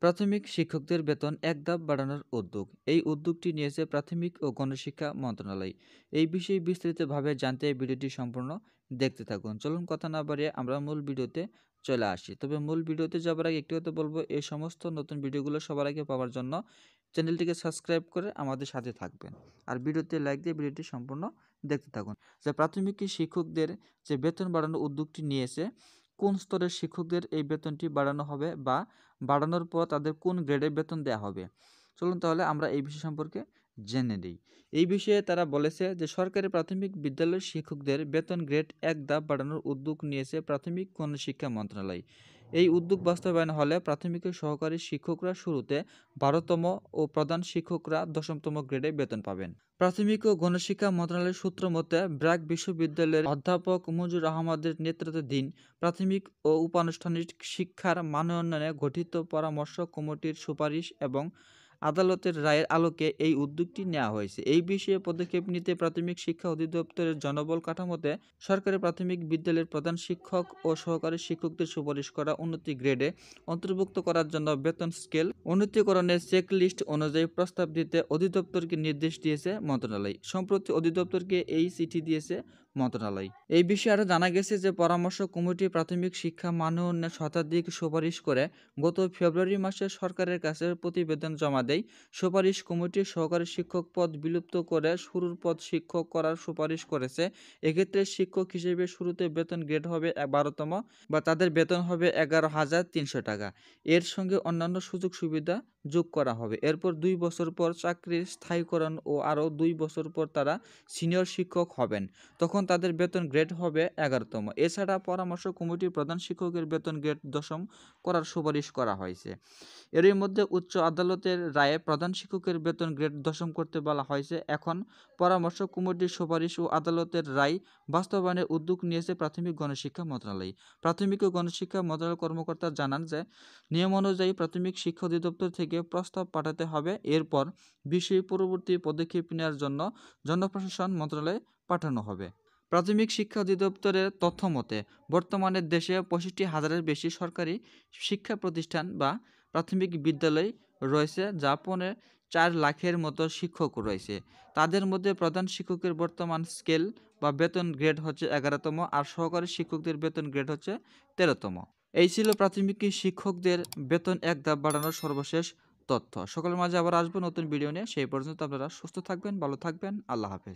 প্রাথমিক শিক্ষকদের বেতন এক ধাপ বাড়ানোর উদ্যোগ। এই উদ্যোগটি নিয়েছে প্রাথমিক ও গণশিক্ষা মন্ত্রণালয়। এই বিষয়ে বিস্তারিতভাবে জানতে ভিডিওটি সম্পূর্ণ দেখতে থাকুন। চলুন কথা না বাড়িয়ে আমরা মূল ভিডিওতে চলে আসি। তবে মূল ভিডিওতে যাবার আগে একটি কথা বলবো, এই সমস্ত নতুন ভিডিওগুলো সবার আগে পাওয়ার জন্য চ্যানেলটিকে সাবস্ক্রাইব করে আমাদের সাথে থাকবেন। আর ভিডিওতে লাইক দিয়ে ভিডিওটি সম্পূর্ণ দেখতে থাকুন। যে প্রাথমিক শিক্ষকদের যে বেতন বাড়ানোর উদ্যোগটি নিয়েছে, কোন স্তরের শিক্ষকদের এই বেতনটি বাড়ানো হবে বা বাড়ানোর পর তাদের কোন গ্রেডে বেতন দেওয়া হবে। চলুন তাহলে আমরা এই বিষয় সম্পর্কে জেনে নিই। এই বিষয়ে তারা বলেছে যে সরকারি প্রাথমিক বিদ্যালয়ের শিক্ষকদের বেতন গ্রেড এক ধাপ বাড়ানোর উদ্যোগ নিয়েছে প্রাথমিক গণশিক্ষা মন্ত্রণালয়। এই উদ্যোগ বাস্তবায়ন হলে প্রাথমিক ও সহকারী শিক্ষকরা শুরুতে ১২তম ও প্রধান শিক্ষকরা ১০তম গ্রেডে বেতন পাবেন। প্রাথমিক ও গণশিক্ষা মন্ত্রণালয়ের সূত্র মতে ব্র্যাক বিশ্ববিদ্যালয়ের অধ্যাপক মঞ্জুর আহমদের নেতৃত্বাধীন প্রাথমিক ও উপানুষ্ঠানিক শিক্ষার মানোন্নয়নে গঠিত পরামর্শ কমিটির সুপারিশ এবং আদালতের রায়ের আলোকে এই উদ্যোগটি নেওয়া হয়েছে। এই বিষয়ে পদক্ষেপ নিতে প্রাথমিক শিক্ষা অধিদপ্তরের জনবল কাঠামোতে সরকারি প্রাথমিক বিদ্যালয়ের প্রধান শিক্ষক ও সহকারী শিক্ষকদের সুপারিশ করা উন্নতি গ্রেডে অন্তর্ভুক্ত করার জন্য বেতন স্কেল উন্নীতকরণের চেকলিস্ট অনুযায়ী প্রস্তাব দিতে অধিদপ্তরকে নির্দেশ দিয়েছে মন্ত্রণালয়। সম্প্রতি অধিদপ্তরকে এই চিঠি দিয়েছে মন্ত্রণালয়। এই বিষয়ে আরও জানা গেছে যে পরামর্শ কমিটি প্রাথমিক শিক্ষা মান উন্নয়নের শতাধিক সুপারিশ করে গত ফেব্রুয়ারি মাসে সরকারের কাছে প্রতিবেদন জমা দেয়। সুপারিশ কমিটি সহকারী শিক্ষক পদ বিলুপ্ত করে শুরুর পদ শিক্ষক করার সুপারিশ করেছে। এক্ষেত্রে শিক্ষক হিসেবে শুরুতে বেতন গ্রেড হবে ১২তম বা তাদের বেতন হবে ১১,৩০০ টাকা। এর সঙ্গে অন্যান্য সুযোগ সুবিধা যোগ করা হবে। এরপর ২ বছর পর চাকরির স্থায়ীকরণ ও আরও ২ বছর পর তারা সিনিয়র শিক্ষক হবেন। তখন তাদের বেতন গ্রেড হবে ১১তম। এছাড়া পরামর্শ কমিটির প্রধান শিক্ষকের বেতন গ্রেড ১০ম করার সুপারিশ করা হয়েছে। এরই মধ্যে উচ্চ আদালতের রায়ে প্রধান শিক্ষকের বেতন গ্রেড ১০ম করতে বলা হয়েছে। এখন পরামর্শ কমিটির সুপারিশ ও আদালতের রায় বাস্তবায়নের উদ্যোগ নিয়েছে প্রাথমিক গণশিক্ষা মন্ত্রণালয়। প্রাথমিক ও গণশিক্ষা মন্ত্রণালয়ের কর্মকর্তা জানান যে নিয়ম অনুযায়ী প্রাথমিক শিক্ষা অধিদপ্তর থেকে প্রস্তাব পাঠাতে হবে। এরপর বিষয়ে পরবর্তী পদক্ষেপ নেওয়ার জন্য জনপ্রশাসন মন্ত্রণালয়ে পাঠানো হবে। প্রাথমিক শিক্ষা অধিদপ্তরের তথ্য মতে বর্তমানে দেশে ৬৫,০০০-এর বেশি সরকারি শিক্ষা প্রতিষ্ঠান বা প্রাথমিক বিদ্যালয় রয়েছে, যা ৪ লাখের মতো শিক্ষক রয়েছে। তাদের মধ্যে প্রধান শিক্ষকের বর্তমান স্কেল বা বেতন গ্রেড হচ্ছে ১১তম আর সহকারী শিক্ষকদের বেতন গ্রেড হচ্ছে ১৩তম। এই ছিল প্রাথমিক শিক্ষকদের বেতন এক ধাপ বাড়ানোর সর্বশেষ তথ্য। সকলের মাঝে আবার আসবো নতুন ভিডিও নিয়ে। সেই পর্যন্ত আপনারা সুস্থ থাকবেন, ভালো থাকবেন। আল্লাহ হাফেজ।